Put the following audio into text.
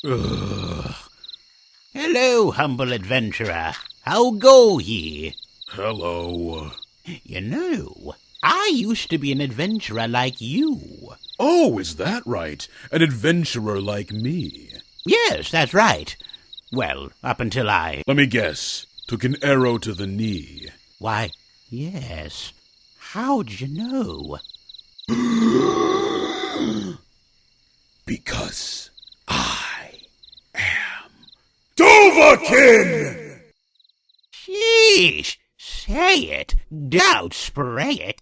Ugh. Hello, humble adventurer. How go ye? Hello. You know, I used to be an adventurer like you. Oh, is that right? An adventurer like me? Yes, that's right. Well, up until I... Let me guess. Took an arrow to the knee. Why, yes. How'd you know? Because I am Dovahkiin! Sheesh! Say it, don't spray it.